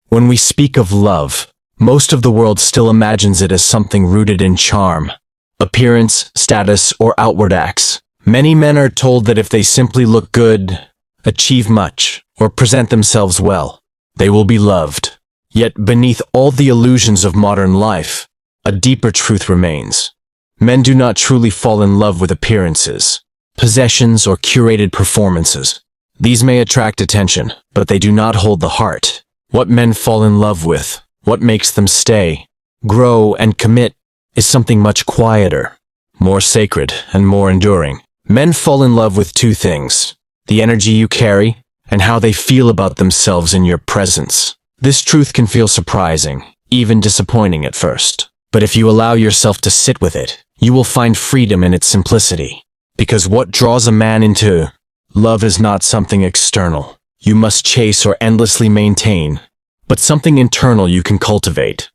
When we speak of love, most of the world still imagines it as something rooted in charm, appearance, status, or outward acts. Many men are told that if they simply look good, achieve much, or present themselves well, they will be loved. Yet beneath all the illusions of modern life, a deeper truth remains. Men do not truly fall in love with appearances, possessions, or curated performances. These may attract attention, but they do not hold the heart. What men fall in love with, what makes them stay, grow, and commit, is something much quieter, more sacred, and more enduring. Men fall in love with two things: the energy you carry, and how they feel about themselves in your presence. This truth can feel surprising, even disappointing at first. But if you allow yourself to sit with it, you will find freedom in its simplicity. Because what draws a man into love is not something external you must chase or endlessly maintain, but something internal you can cultivate.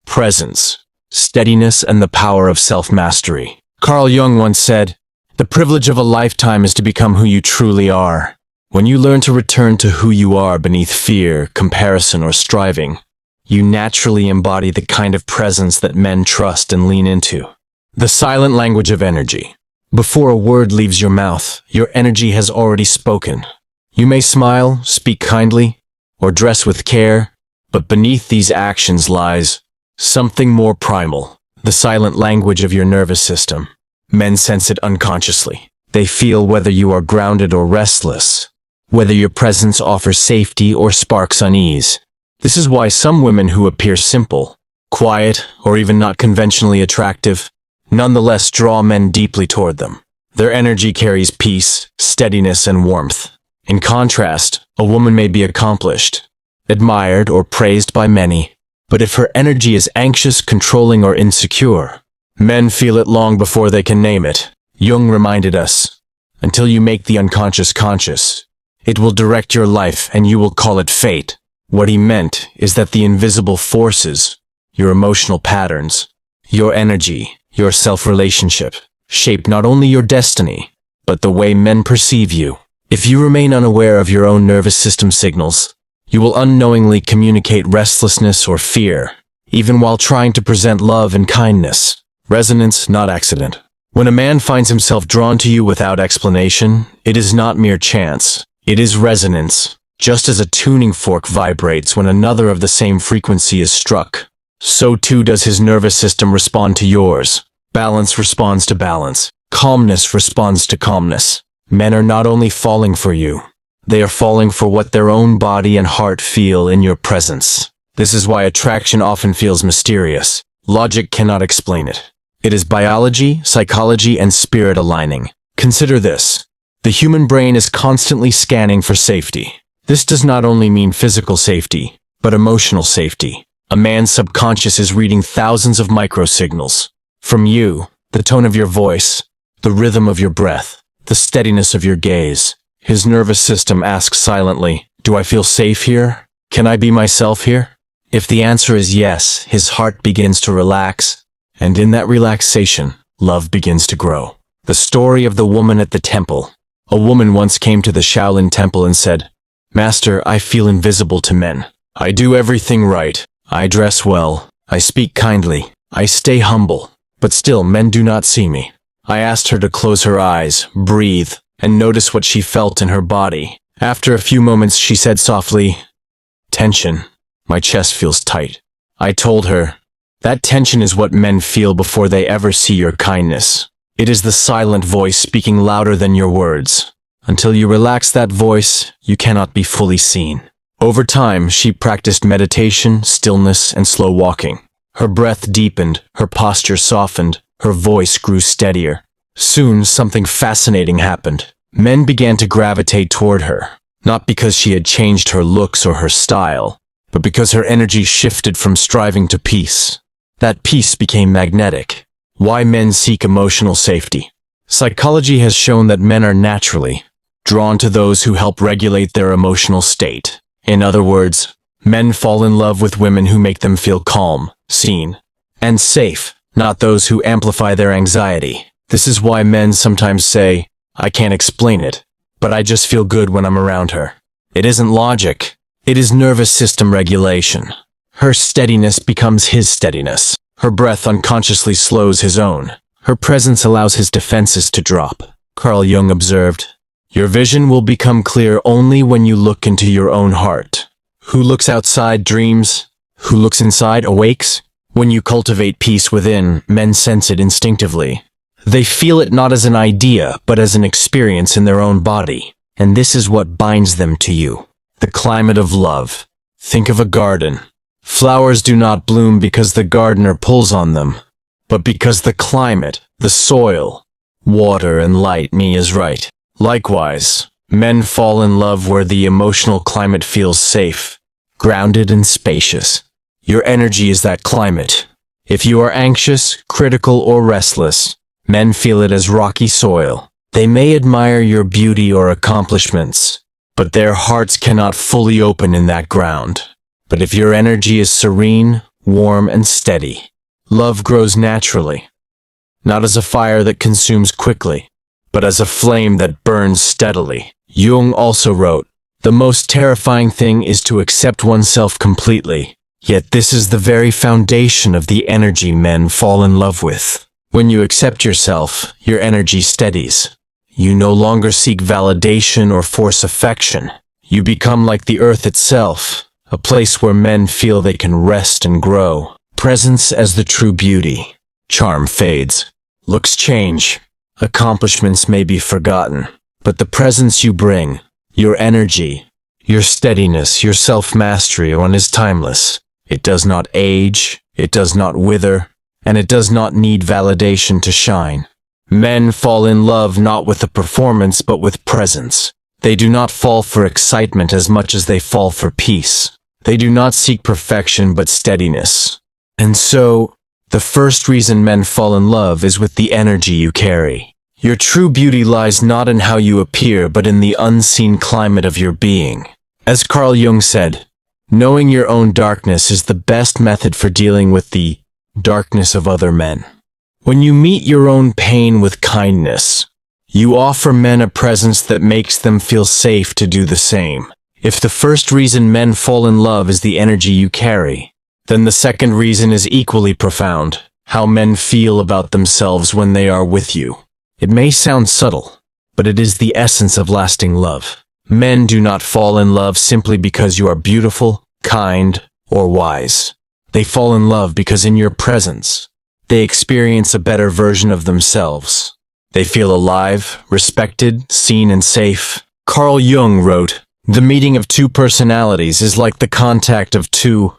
Presence, steadiness, and the power of self-mastery. Carl Jung once said, "The privilege of a lifetime is to become who you truly are." When you learn to return to who you are beneath fear, comparison, or striving, you naturally embody the kind of presence that men trust and lean into. The silent language of energy. Before a word leaves your mouth, your energy has already spoken. You may smile, speak kindly, or dress with care, but beneath these actions lies something more primal, the silent language of your nervous system. Men sense it unconsciously. They feel whether you are grounded or restless, whether your presence offers safety or sparks unease. This is why some women who appear simple, quiet, or even not conventionally attractive, nonetheless draw men deeply toward them. Their energy carries peace, steadiness, and warmth. In contrast, a woman may be accomplished, admired, or praised by many, but if her energy is anxious, controlling, or insecure, men feel it long before they can name it. Jung reminded us, until you make the unconscious conscious, it will direct your life and you will call it fate. What he meant is that the invisible forces, your emotional patterns, your energy, your self-relationship, shape not only your destiny, but the way men perceive you. If you remain unaware of your own nervous system signals, you will unknowingly communicate restlessness or fear, even while trying to present love and kindness. Resonance, not accident. When a man finds himself drawn to you without explanation, it is not mere chance. It is resonance. Just as a tuning fork vibrates when another of the same frequency is struck, so too does his nervous system respond to yours. Balance responds to balance. Calmness responds to calmness. Men are not only falling for you, they are falling for what their own body and heart feel in your presence. This is why attraction often feels mysterious. Logic cannot explain it. It is biology, psychology, and spirit aligning. Consider this. The human brain is constantly scanning for safety. This does not only mean physical safety, but emotional safety. A man's subconscious is reading thousands of microsignals. From you, the tone of your voice, the rhythm of your breath, the steadiness of your gaze. His nervous system asks silently, "Do I feel safe here? Can I be myself here?" If the answer is yes, his heart begins to relax, and in that relaxation, love begins to grow. The story of the woman at the temple. A woman once came to the Shaolin temple and said, "Master, I feel invisible to men. I do everything right. I dress well. I speak kindly. I stay humble. But still men do not see me." I asked her to close her eyes, breathe, and notice what she felt in her body. After a few moments, she said softly, "Tension. My chest feels tight." I told her, that tension is what men feel before they ever see your kindness. It is the silent voice speaking louder than your words. Until you relax that voice, you cannot be fully seen. Over time, she practiced meditation, stillness, and slow walking. Her breath deepened, her posture softened, her voice grew steadier. Soon, something fascinating happened. Men began to gravitate toward her, not because she had changed her looks or her style, but because her energy shifted from striving to peace. That peace became magnetic. Why men seek emotional safety. Psychology has shown that men are naturally drawn to those who help regulate their emotional state. In other words, men fall in love with women who make them feel calm, seen, and safe, not those who amplify their anxiety. This is why men sometimes say, "I can't explain it, but I just feel good when I'm around her." It isn't logic. It is nervous system regulation. Her steadiness becomes his steadiness. Her breath unconsciously slows his own. Her presence allows his defenses to drop. Carl Jung observed, "Your vision will become clear only when you look into your own heart. Who looks outside dreams. Who looks inside awakes." When you cultivate peace within, men sense it instinctively. They feel it not as an idea, but as an experience in their own body. And this is what binds them to you. The climate of love. Think of a garden. Flowers do not bloom because the gardener pulls on them, but because the climate, the soil, water and light is right. Likewise, men fall in love where the emotional climate feels safe, grounded and spacious. Your energy is that climate. If you are anxious, critical, or restless, men feel it as rocky soil. They may admire your beauty or accomplishments, but their hearts cannot fully open in that ground. But if your energy is serene, warm, and steady, love grows naturally. Not as a fire that consumes quickly, but as a flame that burns steadily. Jung also wrote, "The most terrifying thing is to accept oneself completely. Yet this is the very foundation of the energy men fall in love with. When you accept yourself, your energy steadies. You no longer seek validation or force affection. You become like the earth itself, a place where men feel they can rest and grow. Presence as the true beauty. Charm fades. Looks change. Accomplishments may be forgotten. But the presence you bring, your energy, your steadiness, your self-mastery is timeless. It does not age, it does not wither, and it does not need validation to shine. Men fall in love not with a performance but with presence. They do not fall for excitement as much as they fall for peace. They do not seek perfection but steadiness. And so, the first reason men fall in love is with the energy you carry. Your true beauty lies not in how you appear but in the unseen climate of your being. As Carl Jung said, knowing your own darkness is the best method for dealing with the darkness of other men. When you meet your own pain with kindness, you offer men a presence that makes them feel safe to do the same. If the first reason men fall in love is the energy you carry, then the second reason is equally profound, how men feel about themselves when they are with you. It may sound subtle, but it is the essence of lasting love. Men do not fall in love simply because you are beautiful, kind, or wise. They fall in love because in your presence, they experience a better version of themselves. They feel alive, respected, seen, and safe. Carl Jung wrote, "The meeting of two personalities is like the contact of two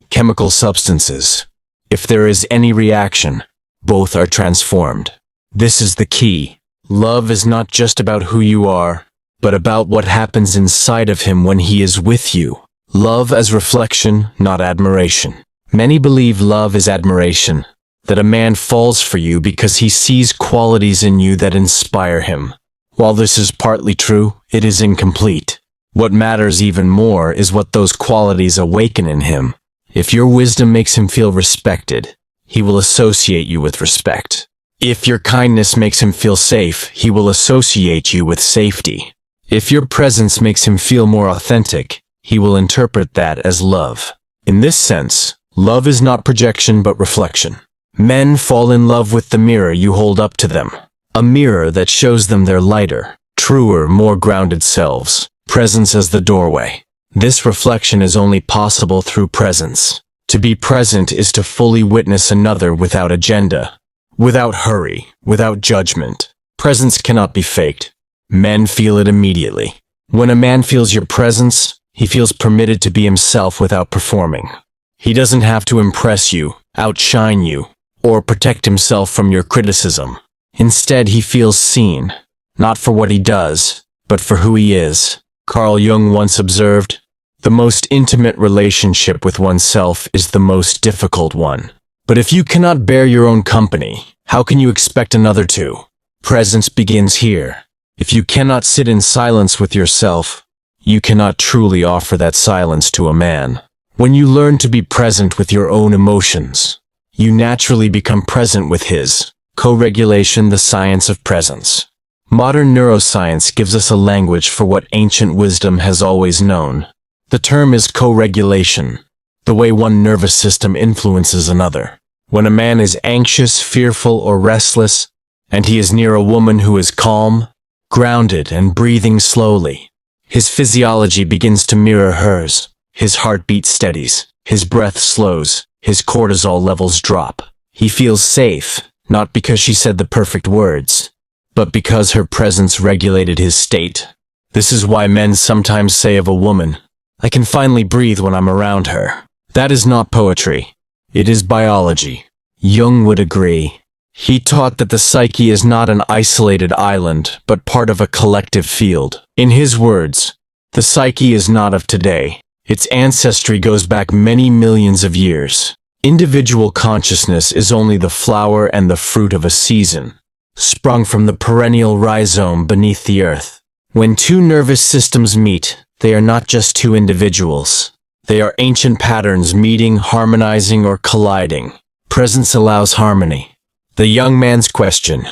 chemical substances. If there is any reaction, both are transformed." This is the key. Love is not just about who you are, but about what happens inside of him when he is with you. Love as reflection, not admiration. Many believe love is admiration, that a man falls for you because he sees qualities in you that inspire him. While this is partly true, it is incomplete. What matters even more is what those qualities awaken in him. If your wisdom makes him feel respected, he will associate you with respect. If your kindness makes him feel safe, he will associate you with safety. If your presence makes him feel more authentic, he will interpret that as love. In this sense, love is not projection but reflection. Men fall in love with the mirror you hold up to them. A mirror that shows them their lighter, truer, more grounded selves. Presence as the doorway. This reflection is only possible through presence. To be present is to fully witness another without agenda, without hurry, without judgment. Presence cannot be faked. Men feel it immediately. When a man feels your presence, he feels permitted to be himself without performing. He doesn't have to impress you, outshine you, or protect himself from your criticism. Instead, he feels seen, not for what he does, but for who he is. Carl Jung once observed, "The most intimate relationship with oneself is the most difficult one. But if you cannot bear your own company, how can you expect another to? Presence begins here. If you cannot sit in silence with yourself, you cannot truly offer that silence to a man. When you learn to be present with your own emotions, you naturally become present with his." Co-regulation, the science of presence. Modern neuroscience gives us a language for what ancient wisdom has always known. The term is co-regulation, the way one nervous system influences another. When a man is anxious, fearful, or restless, and he is near a woman who is calm, grounded, and breathing slowly, his physiology begins to mirror hers. His heartbeat steadies, his breath slows, his cortisol levels drop. He feels safe, not because she said the perfect words, but because her presence regulated his state. This is why men sometimes say of a woman, "I can finally breathe when I'm around her." That is not poetry. It is biology. Jung would agree. He taught that the psyche is not an isolated island, but part of a collective field. In his words, the psyche is not of today. Its ancestry goes back many millions of years. Individual consciousness is only the flower and the fruit of a season, sprung from the perennial rhizome beneath the earth. When two nervous systems meet, they are not just two individuals. They are ancient patterns meeting, harmonizing, or colliding. Presence allows harmony. The young man's question.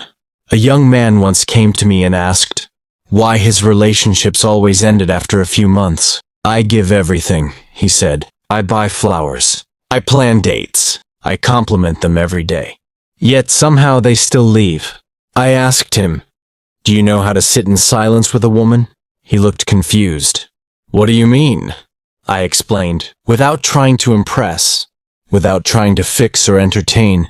A young man once came to me and asked why his relationships always ended after a few months. "I give everything," he said. "I buy flowers. I plan dates. I compliment them every day. Yet somehow they still leave." I asked him, "Do you know how to sit in silence with a woman?" He looked confused. "What do you mean?" I explained, without trying to impress, without trying to fix or entertain,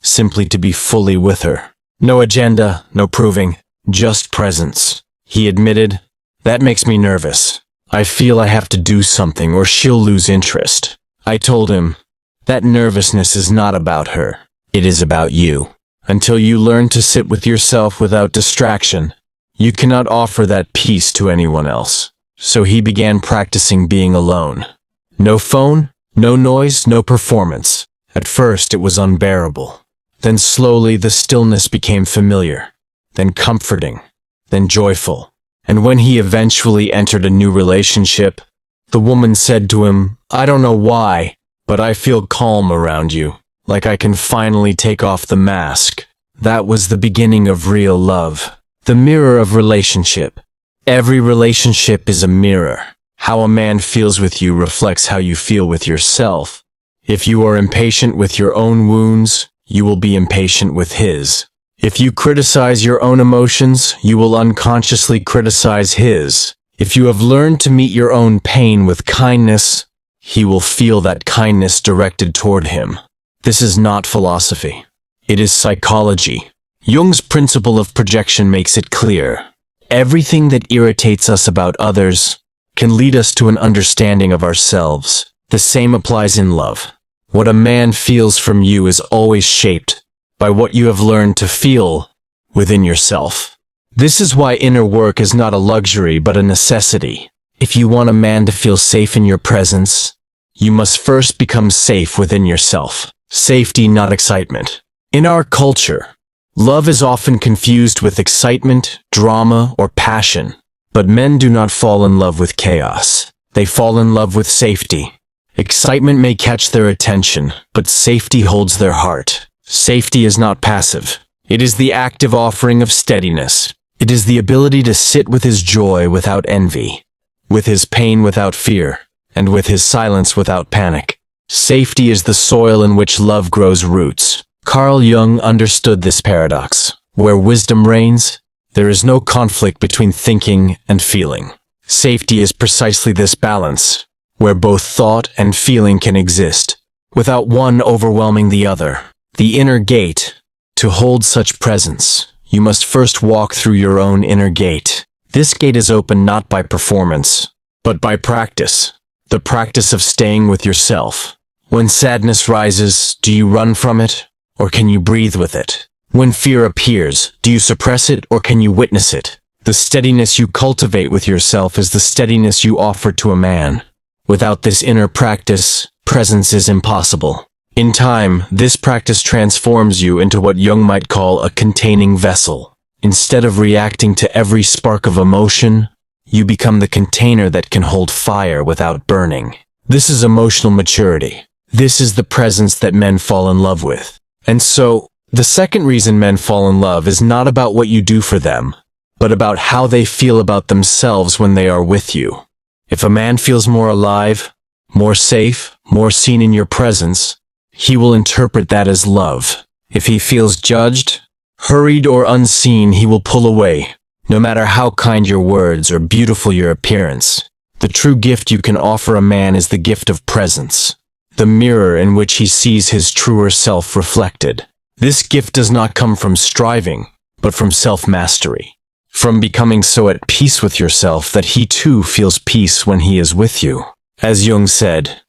simply to be fully with her. No agenda, no proving, just presence. He admitted, "That makes me nervous. I feel I have to do something or she'll lose interest." I told him, "That nervousness is not about her. It is about you. Until you learn to sit with yourself without distraction, you cannot offer that peace to anyone else." So he began practicing being alone. No phone, no noise, no performance. At first it was unbearable. Then slowly the stillness became familiar, then comforting, then joyful. And when he eventually entered a new relationship, the woman said to him, "I don't know why, but I feel calm around you, like I can finally take off the mask." That was the beginning of real love, the mirror of relationship. Every relationship is a mirror. How a man feels with you reflects how you feel with yourself. If you are impatient with your own wounds, you will be impatient with his. If you criticize your own emotions, you will unconsciously criticize his. If you have learned to meet your own pain with kindness, he will feel that kindness directed toward him. This is not philosophy. It is psychology. Jung's principle of projection makes it clear. Everything that irritates us about others can lead us to an understanding of ourselves. The same applies in love. What a man feels from you is always shaped by what you have learned to feel within yourself. This is why inner work is not a luxury but a necessity. If you want a man to feel safe in your presence, you must first become safe within yourself. Safety, not excitement. In our culture, love is often confused with excitement, drama, or passion. But men do not fall in love with chaos. They fall in love with safety. Excitement may catch their attention, but safety holds their heart. Safety is not passive. It is the active offering of steadiness. It is the ability to sit with his joy without envy, with his pain without fear, and with his silence without panic. Safety is the soil in which love grows roots. Carl Jung understood this paradox. Where wisdom reigns, there is no conflict between thinking and feeling. Safety is precisely this balance, where both thought and feeling can exist, without one overwhelming the other. The inner gate. To hold such presence, you must first walk through your own inner gate. This gate is opened not by performance, but by practice. The practice of staying with yourself. When sadness rises, do you run from it, or can you breathe with it? When fear appears, do you suppress it, or can you witness it? The steadiness you cultivate with yourself is the steadiness you offer to a man. Without this inner practice, presence is impossible. In time, this practice transforms you into what Jung might call a containing vessel. Instead of reacting to every spark of emotion, you become the container that can hold fire without burning. This is emotional maturity. This is the presence that men fall in love with. And so, the second reason men fall in love is not about what you do for them, but about how they feel about themselves when they are with you. If a man feels more alive, more safe, more seen in your presence, he will interpret that as love. If he feels judged, hurried, or unseen, he will pull away, no matter how kind your words or beautiful your appearance. The true gift you can offer a man is the gift of presence, the mirror in which he sees his truer self reflected. This gift does not come from striving, but from self-mastery, from becoming so at peace with yourself that he too feels peace when he is with you. As Jung said,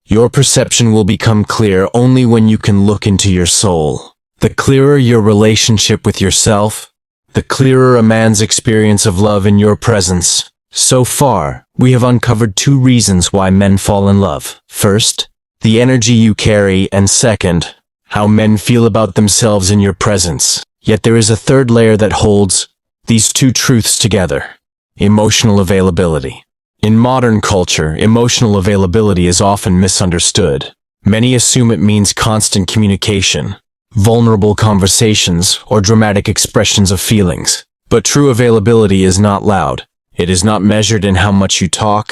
your perception will become clear only when you can look into your soul. The clearer your relationship with yourself, the clearer a man's experience of love in your presence. So far, we have uncovered 2 reasons why men fall in love. First, the energy you carry, and second, how men feel about themselves in your presence. Yet there is a third layer that holds these 2 truths together: emotional availability. In modern culture, emotional availability is often misunderstood. Many assume it means constant communication, vulnerable conversations, or dramatic expressions of feelings. But true availability is not loud. It is not measured in how much you talk,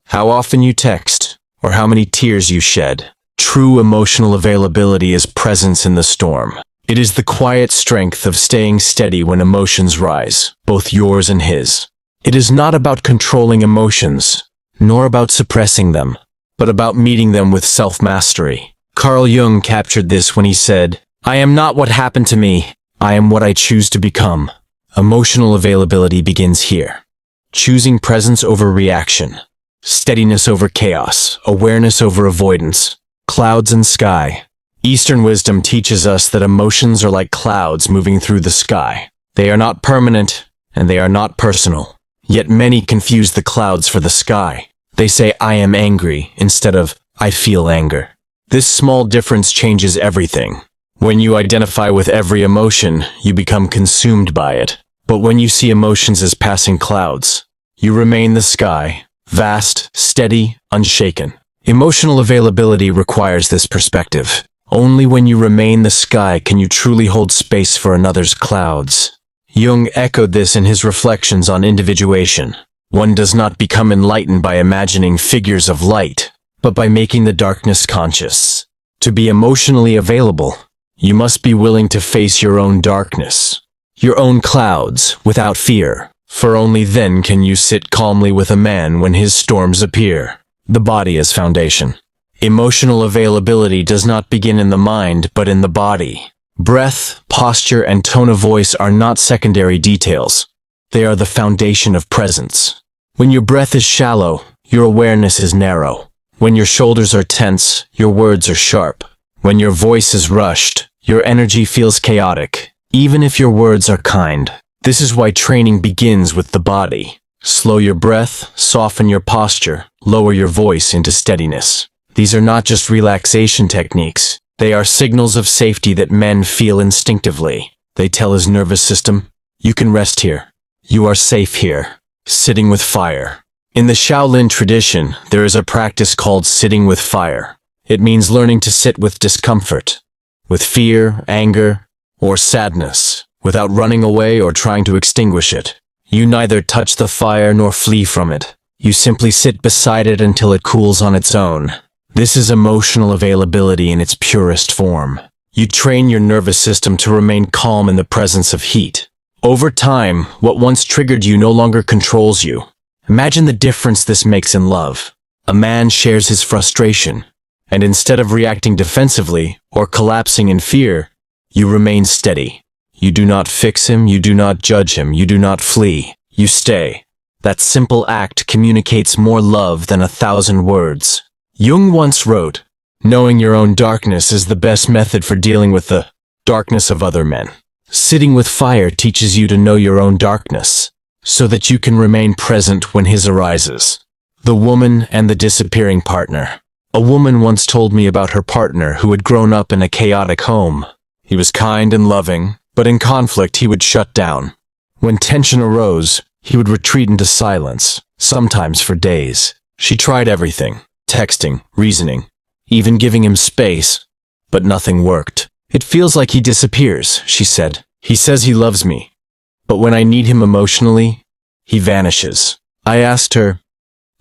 how often you text, or how many tears you shed. True emotional availability is presence in the storm. It is the quiet strength of staying steady when emotions rise, both yours and his. It is not about controlling emotions, nor about suppressing them, but about meeting them with self-mastery. Carl Jung captured this when he said, "I am not what happened to me, I am what I choose to become." Emotional availability begins here. Choosing presence over reaction, steadiness over chaos, awareness over avoidance, clouds and sky. Eastern wisdom teaches us that emotions are like clouds moving through the sky. They are not permanent, and they are not personal. Yet many confuse the clouds for the sky. They say, "I am angry," instead of, "I feel anger." This small difference changes everything. When you identify with every emotion, you become consumed by it. But when you see emotions as passing clouds, you remain the sky, vast, steady, unshaken. Emotional availability requires this perspective. Only when you remain the sky can you truly hold space for another's clouds. Jung echoed this in his reflections on individuation. One does not become enlightened by imagining figures of light, but by making the darkness conscious. To be emotionally available, you must be willing to face your own darkness, your own clouds, without fear, for only then can you sit calmly with a man when his storms appear. The body as foundation. Emotional availability does not begin in the mind, but in the body. Breath, posture, and tone of voice are not secondary details. They are the foundation of presence. When your breath is shallow, your awareness is narrow. When your shoulders are tense, your words are sharp. When your voice is rushed, your energy feels chaotic, even if your words are kind. This is why training begins with the body. Slow your breath, soften your posture, lower your voice into steadiness. These are not just relaxation techniques. They are signals of safety that men feel instinctively. They tell his nervous system, "You can rest here. You are safe here." Sitting with fire. In the Shaolin tradition, there is a practice called sitting with fire. It means learning to sit with discomfort, with fear, anger, or sadness, without running away or trying to extinguish it. You neither touch the fire nor flee from it. You simply sit beside it until it cools on its own. This is emotional availability in its purest form. You train your nervous system to remain calm in the presence of heat. Over time, what once triggered you no longer controls you. Imagine the difference this makes in love. A man shares his frustration, and instead of reacting defensively or collapsing in fear, you remain steady. You do not fix him, you do not judge him, you do not flee. You stay. That simple act communicates more love than 1,000 words. Jung once wrote, "Knowing your own darkness is the best method for dealing with the darkness of other men." Sitting with fire teaches you to know your own darkness, so that you can remain present when his arises. The woman and the disappearing partner. A woman once told me about her partner who had grown up in a chaotic home. He was kind and loving, but in conflict he would shut down. When tension arose, he would retreat into silence, sometimes for days. She tried everything. Texting, reasoning, even giving him space, but nothing worked. "It feels like he disappears," she said. "He says he loves me, but when I need him emotionally, he vanishes." I asked her,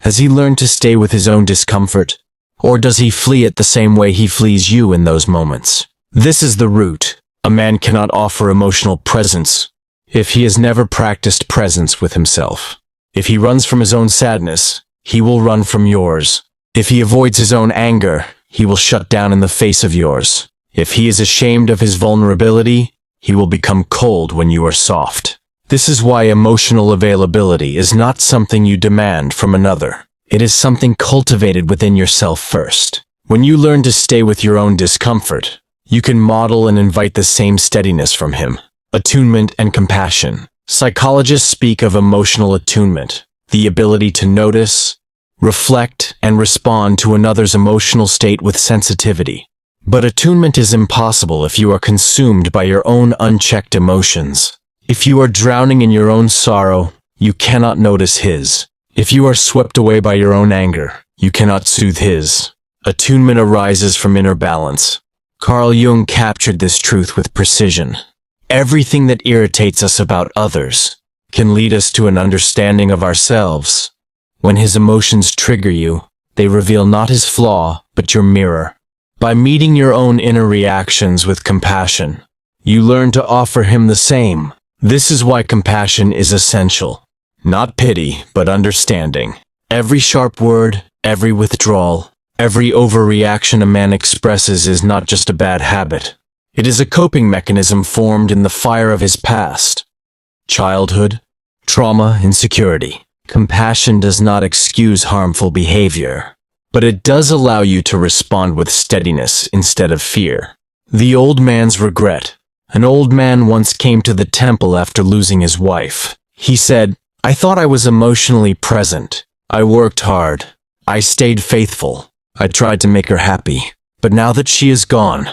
Has he learned to stay with his own discomfort? Or does he flee it the same way he flees you in those moments? This is the root. A man cannot offer emotional presence if he has never practiced presence with himself. If he runs from his own sadness, he will run from yours. If he avoids his own anger, he will shut down in the face of yours. If he is ashamed of his vulnerability, he will become cold when you are soft. This is why emotional availability is not something you demand from another. It is something cultivated within yourself first. When you learn to stay with your own discomfort, you can model and invite the same steadiness from him. Attunement and compassion. Psychologists speak of emotional attunement, the ability to notice, reflect, and respond to another's emotional state with sensitivity. But attunement is impossible if you are consumed by your own unchecked emotions. If you are drowning in your own sorrow, you cannot notice his. If you are swept away by your own anger, you cannot soothe his. Attunement arises from inner balance. Carl Jung captured this truth with precision. Everything that irritates us about others can lead us to an understanding of ourselves. When his emotions trigger you, they reveal not his flaw, but your mirror. By meeting your own inner reactions with compassion, you learn to offer him the same. This is why compassion is essential. Not pity, but understanding. Every sharp word, every withdrawal, every overreaction a man expresses is not just a bad habit. It is a coping mechanism formed in the fire of his past. Childhood, trauma, insecurity. Compassion does not excuse harmful behavior, but it does allow you to respond with steadiness instead of fear. The old man's regret. An old man once came to the temple after losing his wife. He said, "I thought I was emotionally present. I worked hard. I stayed faithful. I tried to make her happy. But now that she is gone,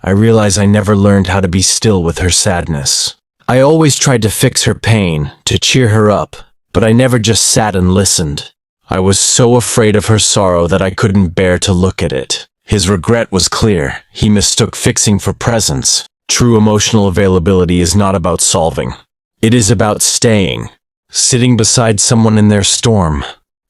I realize I never learned how to be still with her sadness. I always tried to fix her pain, to cheer her up, but I never just sat and listened. I was so afraid of her sorrow that I couldn't bear to look at it." His regret was clear. He mistook fixing for presence. True emotional availability is not about solving. It is about staying, sitting beside someone in their storm,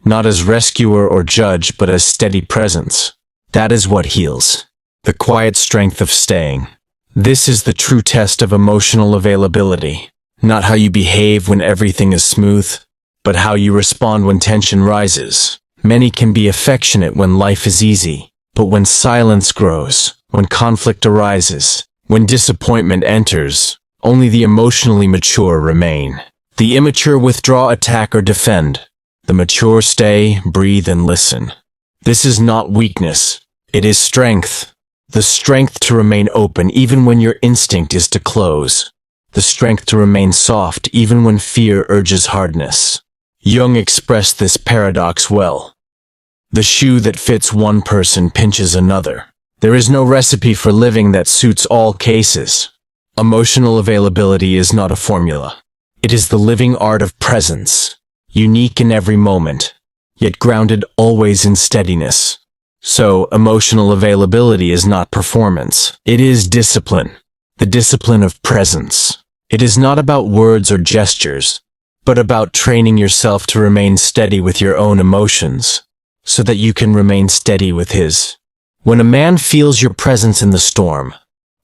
not as rescuer or judge, but as steady presence. That is what heals. The quiet strength of staying. This is the true test of emotional availability. Not how you behave when everything is smooth, but how you respond when tension rises. Many can be affectionate when life is easy, but when silence grows, when conflict arises, when disappointment enters, only the emotionally mature remain. The immature withdraw, attack, or defend. The mature stay, breathe, and listen. This is not weakness. It is strength. The strength to remain open even when your instinct is to close. The strength to remain soft even when fear urges hardness. Jung expressed this paradox well. The shoe that fits one person pinches another. There is no recipe for living that suits all cases. Emotional availability is not a formula. It is the living art of presence, unique in every moment, yet grounded always in steadiness. So, emotional availability is not performance. It is discipline, the discipline of presence. It is not about words or gestures, but about training yourself to remain steady with your own emotions, so that you can remain steady with his. When a man feels your presence in the storm,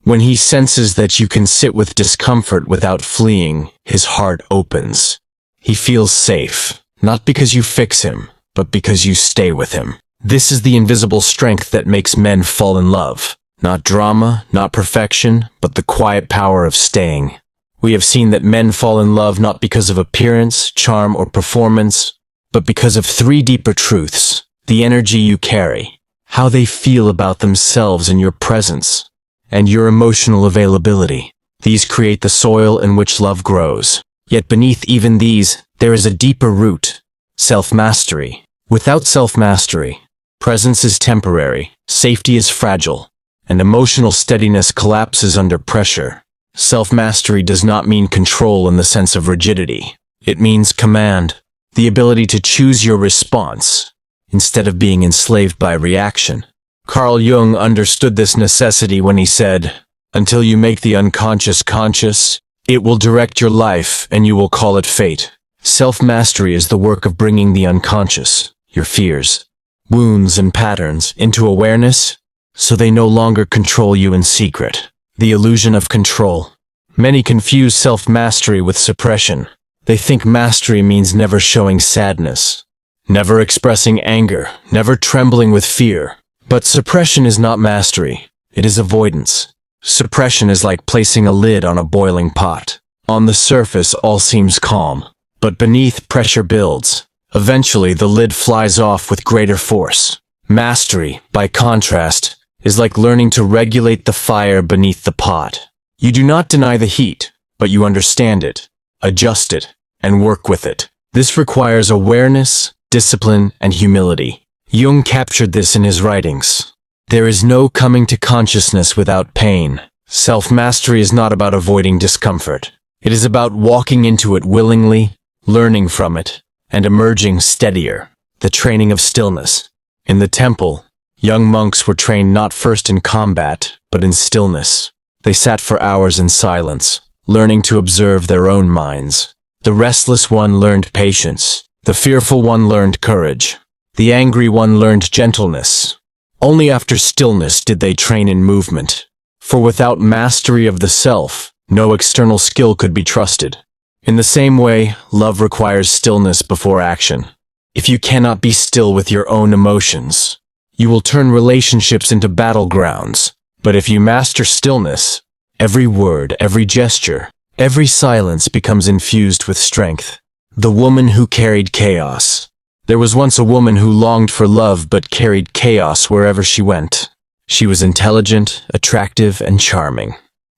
when he senses that you can sit with discomfort without fleeing, his heart opens. He feels safe, not because you fix him, but because you stay with him. This is the invisible strength that makes men fall in love. Not drama, not perfection, but the quiet power of staying. We have seen that men fall in love not because of appearance, charm, or performance, but because of three deeper truths: the energy you carry, how they feel about themselves in your presence, and your emotional availability. These create the soil in which love grows. Yet beneath even these, there is a deeper root: self-mastery. Without self-mastery, presence is temporary, safety is fragile, and emotional steadiness collapses under pressure. Self-mastery does not mean control in the sense of rigidity. It means command, the ability to choose your response, instead of being enslaved by reaction. Carl Jung understood this necessity when he said, "Until you make the unconscious conscious, it will direct your life and you will call it fate." Self-mastery is the work of bringing the unconscious, your fears, wounds, and patterns into awareness, so they no longer control you in secret. The illusion of control. Many confuse self-mastery with suppression. They think mastery means never showing sadness, never expressing anger, never trembling with fear. But suppression is not mastery. It is avoidance. Suppression is like placing a lid on a boiling pot. On the surface, all seems calm, but beneath, pressure builds. Eventually, the lid flies off with greater force. Mastery, by contrast, is like learning to regulate the fire beneath the pot. You do not deny the heat, but you understand it, adjust it, and work with it. This requires awareness, discipline, and humility. Jung captured this in his writings. There is no coming to consciousness without pain. Self-mastery is not about avoiding discomfort. It is about walking into it willingly, learning from it, and emerging steadier. The training of stillness. In the temple, young monks were trained not first in combat, but in stillness. They sat for hours in silence, learning to observe their own minds. The restless one learned patience. The fearful one learned courage. The angry one learned gentleness. Only after stillness did they train in movement. For without mastery of the self, no external skill could be trusted. In the same way, love requires stillness before action. If you cannot be still with your own emotions, you will turn relationships into battlegrounds. But if you master stillness, every word, every gesture, every silence becomes infused with strength. The woman who carried chaos. There was once a woman who longed for love but carried chaos wherever she went. She was intelligent, attractive, and charming.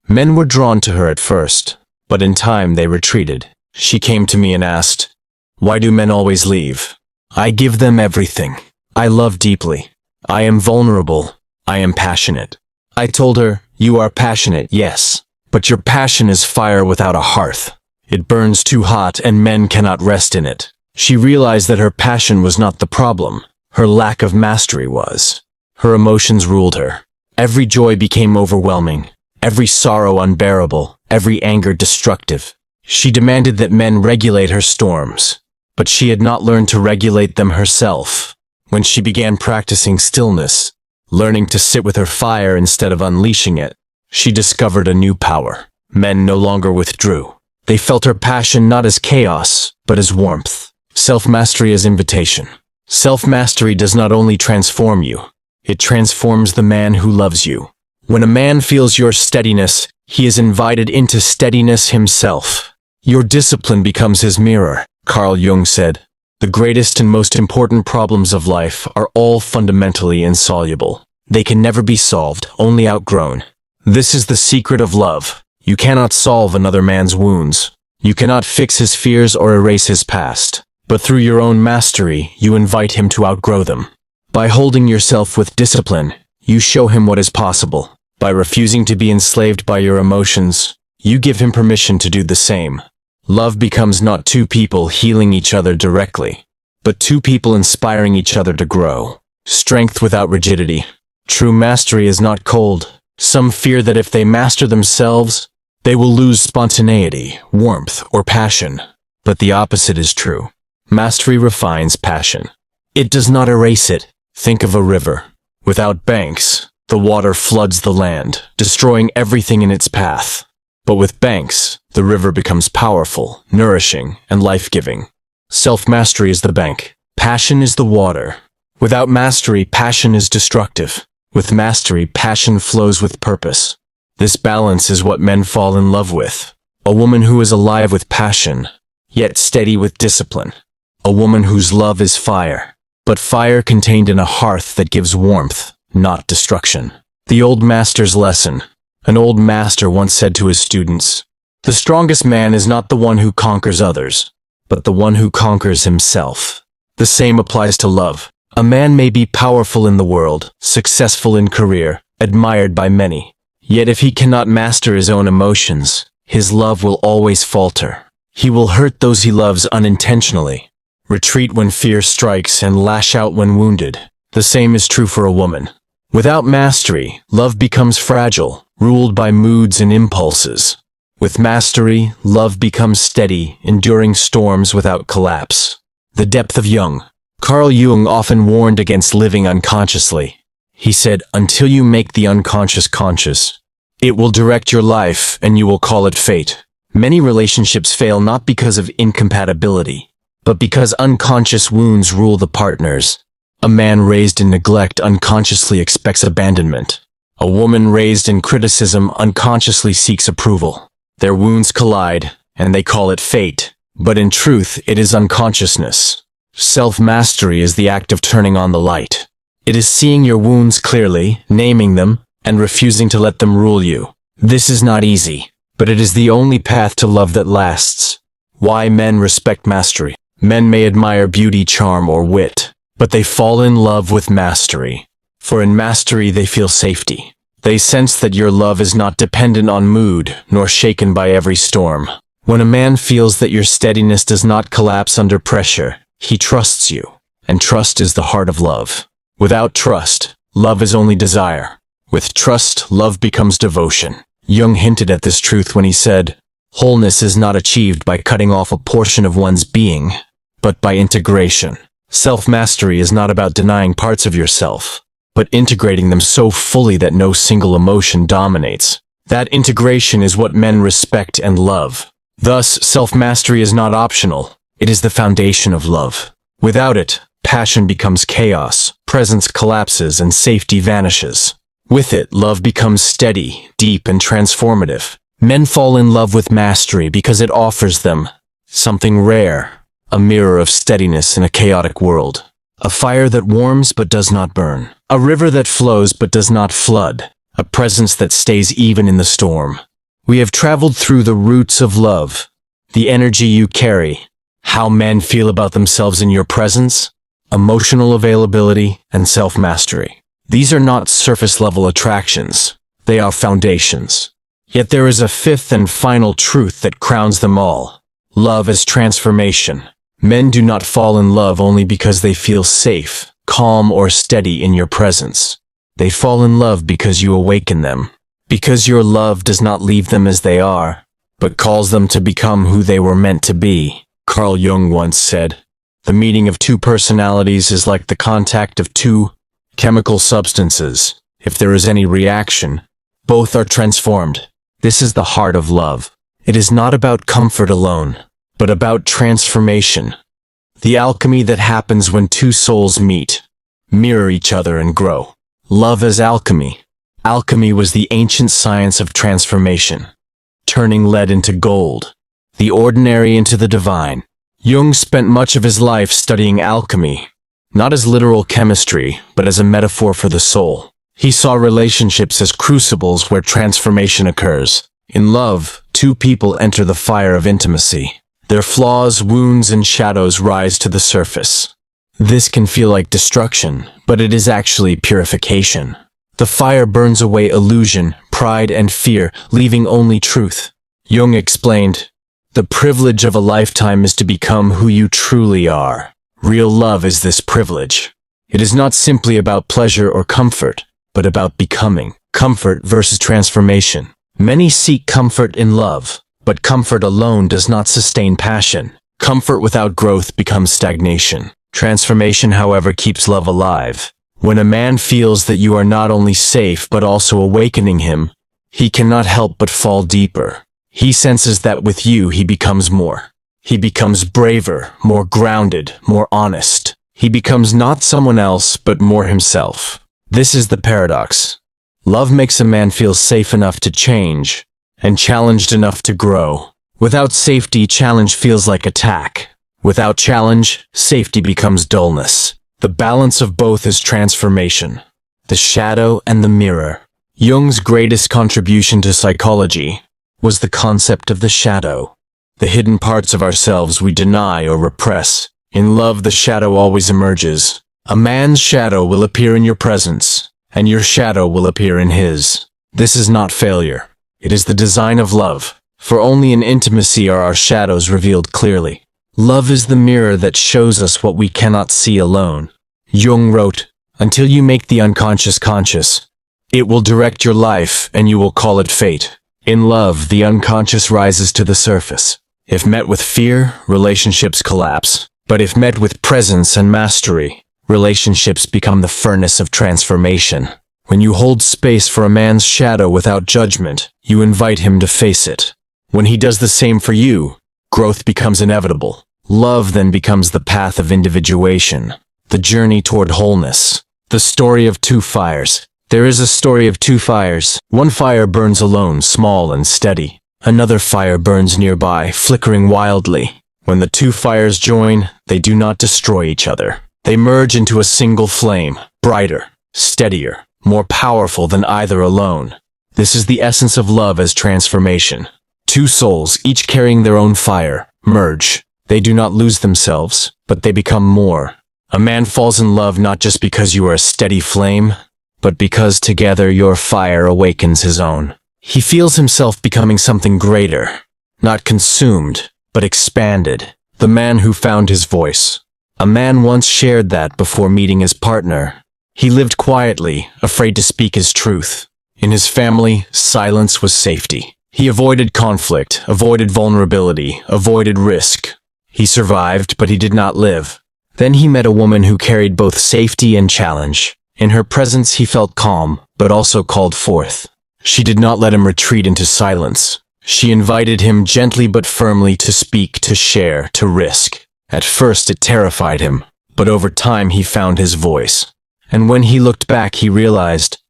Men were drawn to her at first, but in time they retreated. She came to me and asked, "Why do men always leave? I give them everything. I love deeply. I am vulnerable. I am passionate." I told her, "You are passionate, yes, but your passion is fire without a hearth. It burns too hot and men cannot rest in it." She realized that her passion was not the problem. Her lack of mastery was. Her emotions ruled her. Every joy became overwhelming, every sorrow unbearable, every anger destructive. She demanded that men regulate her storms, but she had not learned to regulate them herself. When she began practicing stillness, learning to sit with her fire instead of unleashing it, she discovered a new power. Men no longer withdrew. They felt her passion not as chaos, but as warmth. Self-mastery as invitation. Self-mastery does not only transform you, it transforms the man who loves you. When a man feels your steadiness, he is invited into steadiness himself. Your discipline becomes his mirror. Carl Jung said, "The greatest and most important problems of life are all fundamentally insoluble. They can never be solved, only outgrown. This is the secret of love. You cannot solve another man's wounds. You cannot fix his fears or erase his past. But through your own mastery, you invite him to outgrow them. By holding yourself with discipline, you show him what is possible. By refusing to be enslaved by your emotions, you give him permission to do the same. Love becomes not two people healing each other directly, but two people inspiring each other to grow. Strength without rigidity. True mastery is not cold. Some fear that if they master themselves, they will lose spontaneity, warmth, or passion. But the opposite is true. Mastery refines passion. It does not erase it. Think of a river. Without banks, the water floods the land, destroying everything in its path. But with banks, the river becomes powerful, nourishing, and life-giving. Self-mastery is the bank. Passion is the water. Without mastery, passion is destructive. With mastery, passion flows with purpose. This balance is what men fall in love with. A woman who is alive with passion, yet steady with discipline. A woman whose love is fire, but fire contained in a hearth that gives warmth, not destruction. The old master's lesson. An old master once said to his students, "The strongest man is not the one who conquers others, but the one who conquers himself." The same applies to love. A man may be powerful in the world, successful in career, admired by many. Yet if he cannot master his own emotions, his love will always falter. He will hurt those he loves unintentionally, retreat when fear strikes, and lash out when wounded. The same is true for a woman. Without mastery, love becomes fragile, ruled by moods and impulses. With mastery, love becomes steady, enduring storms without collapse. The depth of Jung. Carl Jung often warned against living unconsciously. He said, until you make the unconscious conscious, it will direct your life and you will call it fate. Many relationships fail not because of incompatibility, but because unconscious wounds rule the partners. A man raised in neglect unconsciously expects abandonment. A woman raised in criticism unconsciously seeks approval. Their wounds collide, and they call it fate. But in truth, it is unconsciousness. Self-mastery is the act of turning on the light. It is seeing your wounds clearly, naming them, and refusing to let them rule you. This is not easy, but it is the only path to love that lasts. Why men respect mastery. Men may admire beauty, charm, or wit, but they fall in love with mastery. For in mastery they feel safety. They sense that your love is not dependent on mood, nor shaken by every storm. When a man feels that your steadiness does not collapse under pressure, he trusts you, and trust is the heart of love. Without trust, love is only desire. With trust, love becomes devotion. Jung hinted at this truth when he said, wholeness is not achieved by cutting off a portion of one's being, but by integration. Self-mastery is not about denying parts of yourself, but integrating them so fully that no single emotion dominates. That integration is what men respect and love. Thus, self-mastery is not optional. It is the foundation of love. Without it, passion becomes chaos, presence collapses, and safety vanishes. With it, love becomes steady, deep, and transformative. Men fall in love with mastery because it offers them something rare, a mirror of steadiness in a chaotic world. A fire that warms but does not burn. A river that flows but does not flood. A presence that stays even in the storm. We have traveled through the roots of love, the energy you carry, how men feel about themselves in your presence, emotional availability, and self-mastery. These are not surface-level attractions. They are foundations. Yet there is a fifth and final truth that crowns them all. Love is transformation. Men do not fall in love only because they feel safe, calm, or steady in your presence. They fall in love because you awaken them. Because your love does not leave them as they are, but calls them to become who they were meant to be. Carl Jung once said, the meeting of two personalities is like the contact of two chemical substances. If there is any reaction, both are transformed. This is the heart of love. It is not about comfort alone, but about transformation. The alchemy that happens when two souls meet, mirror each other, and grow. Love as alchemy. Alchemy was the ancient science of transformation, turning lead into gold, the ordinary into the divine. Jung spent much of his life studying alchemy, not as literal chemistry, but as a metaphor for the soul. He saw relationships as crucibles where transformation occurs. In love, two people enter the fire of intimacy. Their flaws, wounds, and shadows rise to the surface. This can feel like destruction, but it is actually purification. The fire burns away illusion, pride, and fear, leaving only truth. Jung explained, the privilege of a lifetime is to become who you truly are. Real love is this privilege. It is not simply about pleasure or comfort, but about becoming. Comfort versus transformation. Many seek comfort in love, but comfort alone does not sustain passion. Comfort without growth becomes stagnation. Transformation, however, keeps love alive. When a man feels that you are not only safe but also awakening him, he cannot help but fall deeper. He senses that with you he becomes more. He becomes braver, more grounded, more honest. He becomes not someone else but more himself. This is the paradox. Love makes a man feel safe enough to change, and challenged enough to grow. Without safety, challenge feels like attack. Without challenge, safety becomes dullness. The balance of both is transformation. The shadow and the mirror. Jung's greatest contribution to psychology was the concept of the shadow. The hidden parts of ourselves we deny or repress. In love, the shadow always emerges. A man's shadow will appear in your presence, and your shadow will appear in his. This is not failure. It is the design of love, for only in intimacy are our shadows revealed clearly. Love is the mirror that shows us what we cannot see alone. Jung wrote, until you make the unconscious conscious, it will direct your life and you will call it fate. In love, the unconscious rises to the surface. If met with fear, relationships collapse. But if met with presence and mastery, relationships become the furnace of transformation. When you hold space for a man's shadow without judgment, you invite him to face it. When he does the same for you, growth becomes inevitable. Love then becomes the path of individuation, the journey toward wholeness. The story of two fires. There is a story of two fires. One fire burns alone, small and steady. Another fire burns nearby, flickering wildly. When the two fires join, they do not destroy each other. They merge into a single flame, brighter, steadier, more powerful than either alone. This is the essence of love as transformation. Two souls, each carrying their own fire, merge. They do not lose themselves, but they become more. A man falls in love not just because you are a steady flame, but because together your fire awakens his own. He feels himself becoming something greater, not consumed, but expanded. The man who found his voice. A man once shared that before meeting his partner. He lived quietly, afraid to speak his truth. In his family, silence was safety. He avoided conflict, avoided vulnerability, avoided risk. He survived, but he did not live. Then he met a woman who carried both safety and challenge. In her presence he felt calm, but also called forth. She did not let him retreat into silence. She invited him gently but firmly to speak, to share, to risk. At first it terrified him, but over time he found his voice. And when he looked back he realized,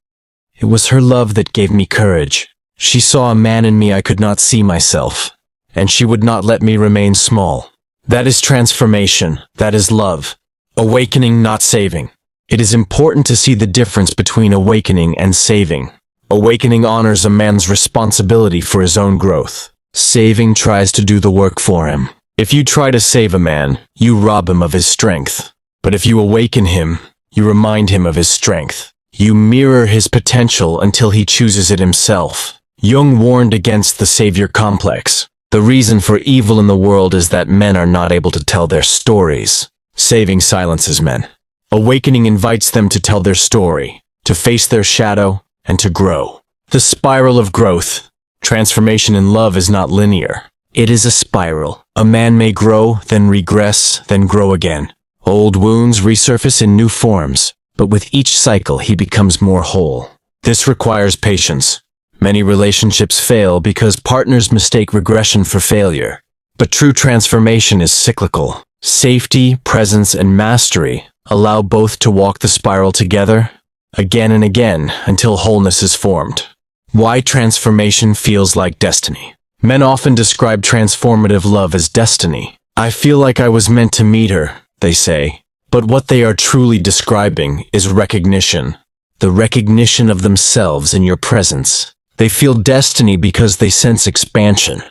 it was her love that gave me courage. She saw a man in me I could not see myself, and she would not let me remain small. That is transformation. That is love. Awakening, not saving. It is important to see the difference between awakening and saving. Awakening honors a man's responsibility for his own growth. Saving tries to do the work for him. If you try to save a man, you rob him of his strength. But if you awaken him, you remind him of his strength. You mirror his potential until he chooses it himself. Jung warned against the savior complex. The reason for evil in the world is that men are not able to tell their stories. Saving silences men. Awakening invites them to tell their story, to face their shadow, and to grow. The spiral of growth. Transformation in love is not linear. It is a spiral. A man may grow, then regress, then grow again. Old wounds resurface in new forms, but with each cycle he becomes more whole. This requires patience. Many relationships fail because partners mistake regression for failure. But true transformation is cyclical. Safety, presence, and mastery allow both to walk the spiral together, again and again, until wholeness is formed. Why transformation feels like destiny. Men often describe transformative love as destiny. I feel like I was meant to meet her, they say. But what they are truly describing is recognition. The recognition of themselves in your presence. They feel destiny because they sense expansion.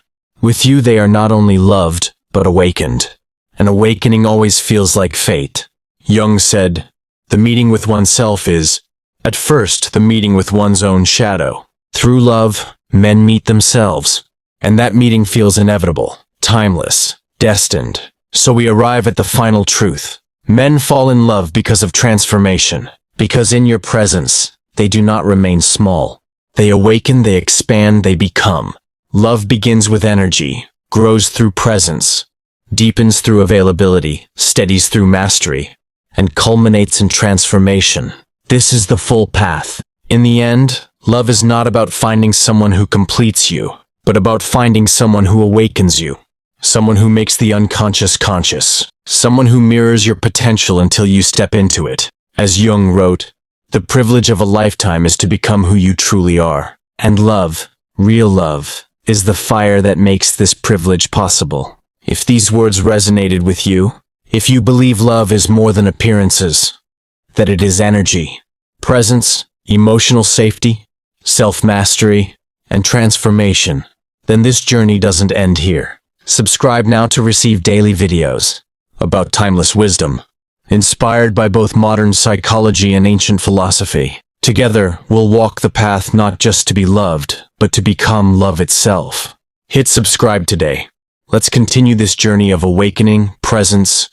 With you they are not only loved, but awakened. An awakening always feels like fate. Jung said, the meeting with oneself is, at first, the meeting with one's own shadow. Through love, men meet themselves. And that meeting feels inevitable, timeless, destined. So we arrive at the final truth. Men fall in love because of transformation. Because in your presence, they do not remain small. They awaken, they expand, they become. Love begins with energy, grows through presence, deepens through availability, steadies through mastery, and culminates in transformation. This is the full path. In the end, love is not about finding someone who completes you, but about finding someone who awakens you. Someone who makes the unconscious conscious. Someone who mirrors your potential until you step into it. As Jung wrote, the privilege of a lifetime is to become who you truly are. And love, real love, is the fire that makes this privilege possible. If these words resonated with you, if you believe love is more than appearances, that it is energy, presence, emotional safety, self-mastery, and transformation, then this journey doesn't end here. Subscribe now to receive daily videos about timeless wisdom, inspired by both modern psychology and ancient philosophy. Together, we'll walk the path not just to be loved, but to become love itself. Hit subscribe today. Let's continue this journey of awakening, presence,